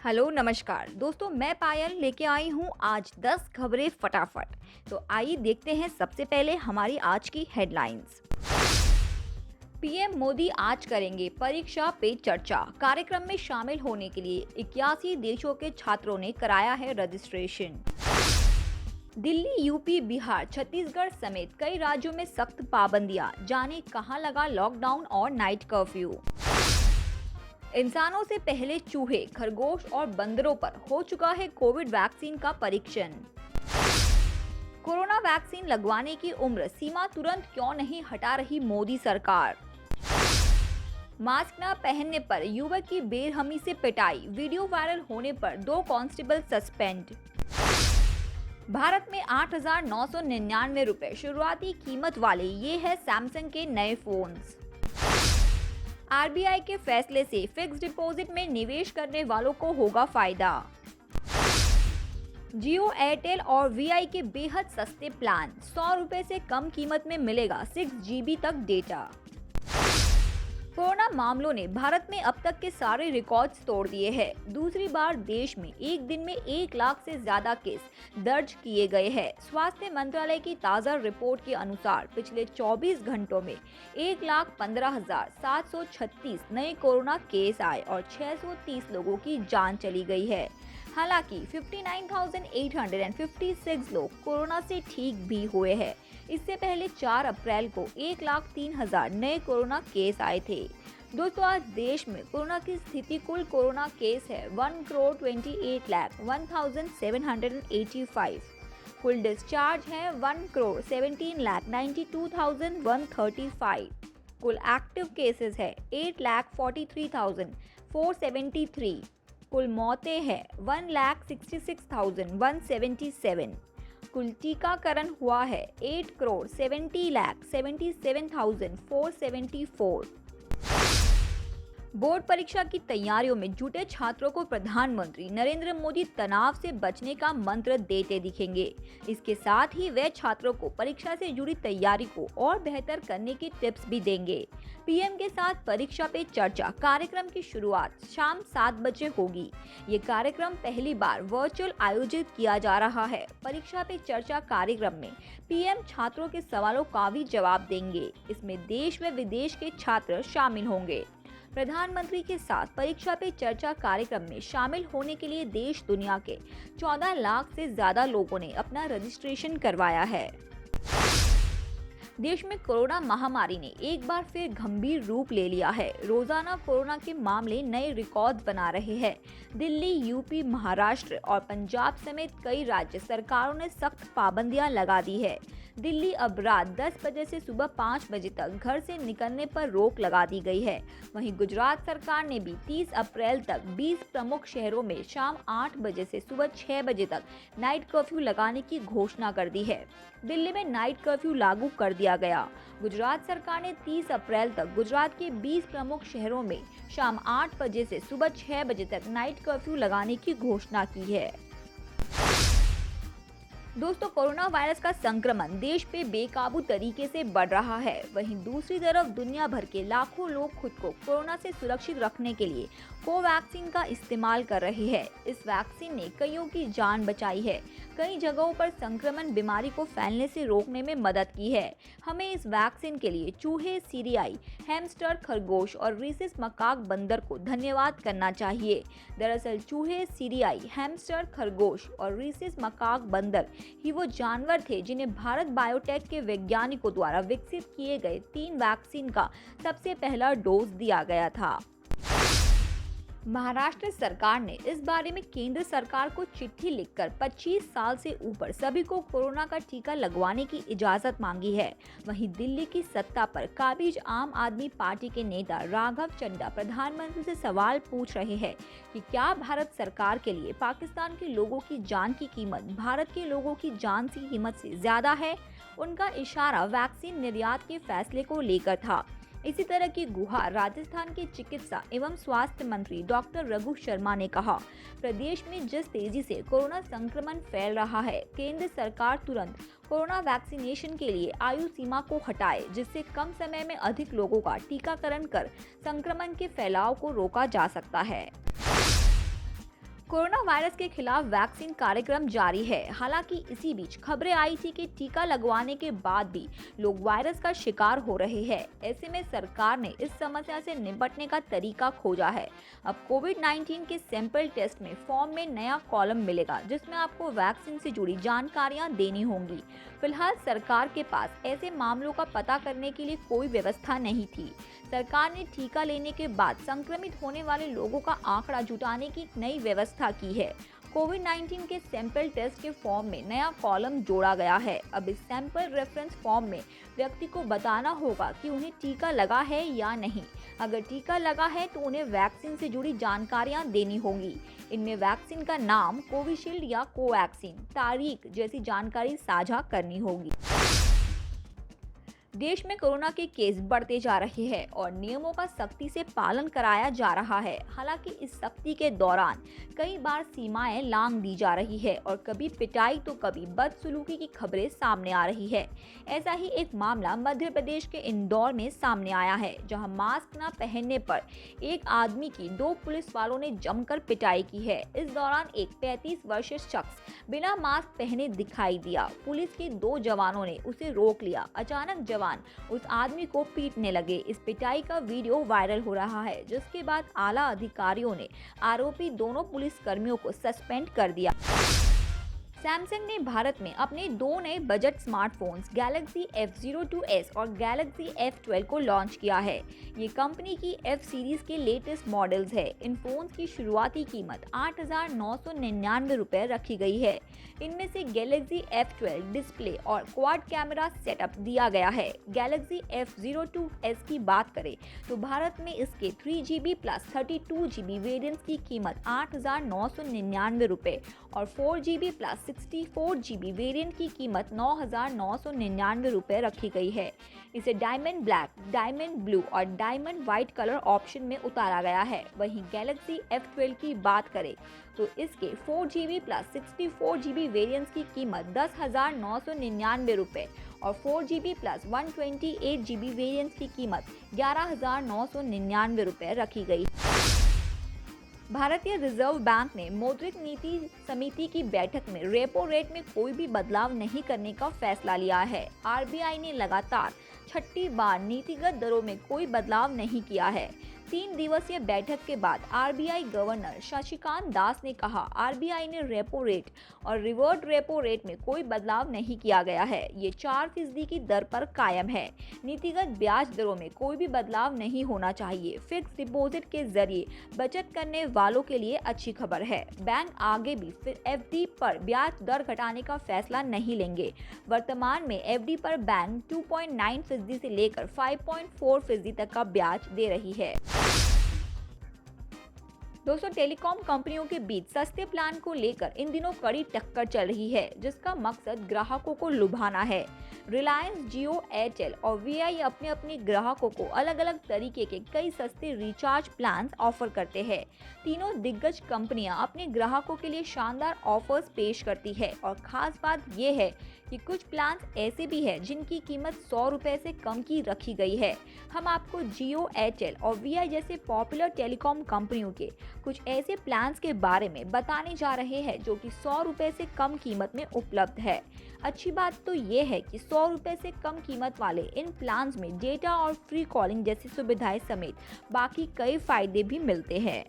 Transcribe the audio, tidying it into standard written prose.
Hello नमस्कार दोस्तों, मैं पायल लेके आई हूँ आज 10 खबरें फटाफट। तो आइए देखते हैं सबसे पहले हमारी आज की हेडलाइंस। पीएम मोदी आज करेंगे परीक्षा पे चर्चा। कार्यक्रम में शामिल होने के लिए 81 देशों के छात्रों ने कराया है रजिस्ट्रेशन। दिल्ली, यूपी, बिहार, छत्तीसगढ़ समेत कई राज्यों में सख्त पाबंदियां। जाने कहां लगा लॉकडाउन और नाइट कर्फ्यू। इंसानों से पहले चूहे, खरगोश और बंदरों पर हो चुका है कोविड वैक्सीन का परीक्षण। कोरोना वैक्सीन लगवाने की उम्र सीमा तुरंत क्यों नहीं हटा रही मोदी सरकार। मास्क न पहनने पर युवक की बेरहमी से पिटाई, वीडियो वायरल होने पर 2 कांस्टेबल सस्पेंड। भारत में 8,999 रुपए शुरुआती कीमत वाले ये है सैमसंग के नए फोन्स। आरबीआई के फैसले से फिक्स डिपॉजिट में निवेश करने वालों को होगा फायदा। जियो, एयरटेल और वीआई के बेहद सस्ते प्लान, 100 रुपए से कम कीमत में मिलेगा 6 GB तक डेटा। कोरोना मामलों ने भारत में अब तक के सारे रिकॉर्ड्स तोड़ दिए हैं। दूसरी बार देश में एक दिन में 1 लाख से ज्यादा केस दर्ज किए गए हैं। स्वास्थ्य मंत्रालय की ताज़ा रिपोर्ट के अनुसार पिछले 24 घंटों में 1,15,736 नए कोरोना केस आए और 630 लोगों की जान चली गई है। हालांकि 59,856 लोग कोरोना से ठीक भी हुए हैं। इससे पहले 4 अप्रैल को 1,03,000 नए कोरोना केस आए थे। दोस्तों, आज देश में कोरोना की स्थिति, कुल कोरोना केस है 1,28,01,785। कुल डिस्चार्ज है 1,17,92,135। कुल एक्टिव केसेस है 8,43,473। कुल मौतें हैं 1,66,177। कुल टीकाकरण हुआ है 8,70,77,474। बोर्ड परीक्षा की तैयारियों में जुटे छात्रों को प्रधानमंत्री नरेंद्र मोदी तनाव से बचने का मंत्र देते दिखेंगे। इसके साथ ही वे छात्रों को परीक्षा से जुड़ी तैयारी को और बेहतर करने की टिप्स भी देंगे। पीएम के साथ परीक्षा पे चर्चा कार्यक्रम की शुरुआत शाम 7 बजे होगी। ये कार्यक्रम पहली बार वर्चुअल आयोजित किया जा रहा है। परीक्षा पे चर्चा कार्यक्रम में पीएम छात्रों के सवालों का भी जवाब देंगे। इसमें देश व विदेश के छात्र शामिल होंगे। प्रधानमंत्री के साथ परीक्षा पे चर्चा कार्यक्रम में शामिल होने के लिए देश दुनिया के 14 लाख से ज्यादा लोगों ने अपना रजिस्ट्रेशन करवाया है। देश में कोरोना महामारी ने एक बार फिर गंभीर रूप ले लिया है। रोजाना कोरोना के मामले नए रिकॉर्ड बना रहे हैं। दिल्ली, यूपी, महाराष्ट्र और पंजाब समेत कई राज्य सरकारों ने सख्त पाबंदियां लगा दी है। दिल्ली अब रात 10 बजे से सुबह 5 बजे तक घर से निकलने पर रोक लगा दी गई है। वहीं गुजरात सरकार ने भी 30 अप्रैल तक 20 प्रमुख शहरों में शाम 8 बजे से सुबह 6 बजे तक नाइट कर्फ्यू लगाने की घोषणा कर दी है। दिल्ली में नाइट कर्फ्यू लागू कर दिया गया। गुजरात सरकार ने 30 अप्रैल तक गुजरात के 20 प्रमुख शहरों में शाम 8 बजे से सुबह 6 बजे तक नाइट कर्फ्यू लगाने की घोषणा की है। दोस्तों, कोरोना वायरस का संक्रमण देश पे बेकाबू तरीके से बढ़ रहा है। वहीं दूसरी तरफ दुनिया भर के लाखों लोग खुद को कोरोना से सुरक्षित रखने के लिए कोवैक्सीन का इस्तेमाल कर रहे हैं। इस वैक्सीन ने कईयों की जान बचाई है। कई जगहों पर संक्रमण बीमारी को फैलने से रोकने में मदद की है। हमें इस वैक्सीन के लिए चूहे, सीरियाई, हैमस्टर, खरगोश और रीसिस मकाक बंदर को धन्यवाद करना चाहिए। दरअसल चूहे, सीरियाई, हैमस्टर, खरगोश और रीसिस मकाक बंदर ही वो जानवर थे जिन्हें भारत बायोटेक के वैज्ञानिकों द्वारा विकसित किए गए 3 वैक्सीन का सबसे पहला डोज दिया गया था। महाराष्ट्र सरकार ने इस बारे में केंद्र सरकार को चिट्ठी लिखकर 25 साल से ऊपर सभी को कोरोना का टीका लगवाने की इजाजत मांगी है। वहीं दिल्ली की सत्ता पर काबिज आम आदमी पार्टी के नेता राघव चड्ढा प्रधानमंत्री से सवाल पूछ रहे हैं कि क्या भारत सरकार के लिए पाकिस्तान के लोगों की जान की कीमत भारत के लोगों की जान की कीमत से ज्यादा है। उनका इशारा वैक्सीन निर्यात के फैसले को लेकर था। इसी तरह की गुहार राजस्थान के चिकित्सा एवं स्वास्थ्य मंत्री डॉक्टर रघु शर्मा ने कहा। प्रदेश में जिस तेजी से कोरोना संक्रमण फैल रहा है, केंद्र सरकार तुरंत कोरोना वैक्सीनेशन के लिए आयु सीमा को हटाए, जिससे कम समय में अधिक लोगों का टीकाकरण कर संक्रमण के फैलाव को रोका जा सकता है। कोरोना वायरस के खिलाफ वैक्सीन कार्यक्रम जारी है। हालांकि इसी बीच खबरें आई थी कि टीका लगवाने के बाद भी लोग वायरस का शिकार हो रहे हैं। ऐसे में सरकार ने इस समस्या से निपटने का तरीका खोजा है। अब कोविड-19 के सैंपल टेस्ट में फॉर्म में नया कॉलम मिलेगा, जिसमें आपको वैक्सीन से जुड़ी जानकारियां देनी होंगी। फिलहाल सरकार के पास ऐसे मामलों का पता करने के लिए कोई व्यवस्था नहीं थी। सरकार ने टीका लेने के बाद संक्रमित होने वाले लोगों का आंकड़ा जुटाने की नई व्यवस्था की है। कोविड-19 के सैंपल टेस्ट के फॉर्म में नया कॉलम जोड़ा गया है। अब इस सैंपल रेफरेंस फॉर्म में व्यक्ति को बताना होगा कि उन्हें टीका लगा है या नहीं। अगर टीका लगा है तो उन्हें वैक्सीन से जुड़ी जानकारियां देनी होंगी। इनमें वैक्सीन का नाम, कोविशील्ड या कोवैक्सीन, तारीख जैसी जानकारी साझा करनी होगी। देश में कोरोना के केस बढ़ते जा रहे हैं और नियमों का सख्ती से पालन कराया जा रहा है। हालांकि इस सख्ती के दौरान कई बार सीमाएं लांघ दी जा रही है और कभी पिटाई तो कभी बदसलूकी की खबरें सामने आ रही है। ऐसा ही एक मामला मध्य प्रदेश के इंदौर में सामने आया है, जहां मास्क न पहनने पर एक आदमी की 2 पुलिस वालों ने जमकर पिटाई की है। इस दौरान एक 35 वर्षीय शख्स बिना मास्क पहने दिखाई दिया। पुलिस के 2 जवानों ने उसे रोक लिया। अचानक जवान उस आदमी को पीटने लगे। इस पिटाई का वीडियो वायरल हो रहा है, जिसके बाद आला अधिकारियों ने आरोपी दोनों पुलिस कर्मियों को सस्पेंड कर दिया। सैमसंग ने भारत में अपने 2 नए बजट स्मार्टफोन्स गैलेक्सी F02s और गैलेक्सी F12 को लॉन्च किया है। ये कंपनी की F सीरीज के लेटेस्ट मॉडल्स है। इन फोन्स की शुरुआती कीमत 8,999 रुपये रखी गई है। इनमें से गैलेक्सी F12 डिस्प्ले और क्वाड कैमरा सेटअप दिया गया है। गैलेक्सी F02s की बात करें तो भारत में इसके 3GB प्लस 32GB वेरिएंट्स की कीमत 8,999 रुपये और 4GB प्लस 64GB वेरिएंट की कीमत 9,999 रुपये रखी गई है। इसे डायमंड ब्लैक, डायमंड ब्लू और डायमंड व्हाइट कलर ऑप्शन में उतारा गया है। वहीं गैलेक्सी F12 की बात करें तो इसके 4GB प्लस 64GB वेरिएंट्स की कीमत 10,999 रुपये और 4GB प्लस 128GB वेरिएंट्स की कीमत 11,999 रुपये रखी गई। भारतीय रिजर्व बैंक ने मौद्रिक नीति समिति की बैठक में रेपो रेट में कोई भी बदलाव नहीं करने का फैसला लिया है। आरबीआई ने लगातार 6ठी बार नीतिगत दरों में कोई बदलाव नहीं किया है। 3 दिवसीय बैठक के बाद आरबीआई गवर्नर शक्तिकांत दास ने कहा, आरबीआई ने रेपो रेट और रिवर्स रेपो रेट में कोई बदलाव नहीं किया गया है। ये 4% की दर पर कायम है। नीतिगत ब्याज दरों में कोई भी बदलाव नहीं होना चाहिए। फिक्स डिपॉजिट के जरिए बचत करने वालों के लिए अच्छी खबर है। बैंक आगे भी एफडी पर ब्याज दर घटाने का फैसला नहीं लेंगे। वर्तमान में एफडी पर बैंक 2.9% से लेकर 5.4% तक का ब्याज दे रही है। दोस्तों, टेलीकॉम कंपनियों के बीच सस्ते प्लान को लेकर इन दिनों कड़ी टक्कर चल रही है, जिसका मकसद ग्राहकों को लुभाना है। रिलायंस, जियो, एयरटेल और वीआई अपने अपने ग्राहकों को अलग अलग तरीके के कई सस्ते रिचार्ज प्लान ऑफर करते हैं। तीनों दिग्गज कंपनियां अपने ग्राहकों के लिए शानदार ऑफर्स पेश करती है और खास बात यह है कि कुछ प्लान ऐसे भी हैं जिनकी कीमत 100 रुपये से कम की रखी गई है। हम आपको जियो, एयरटेल और वीआई जैसे पॉपुलर टेलीकॉम कंपनियों के कुछ ऐसे प्लान्स के बारे में बताने जा रहे हैं जो कि 100 रुपये से कम कीमत में उपलब्ध है। अच्छी बात तो ये है कि 100 रुपये से कम कीमत वाले इन प्लान्स में डेटा और फ्री कॉलिंग जैसी सुविधाएं समेत बाकी कई फायदे भी मिलते हैं।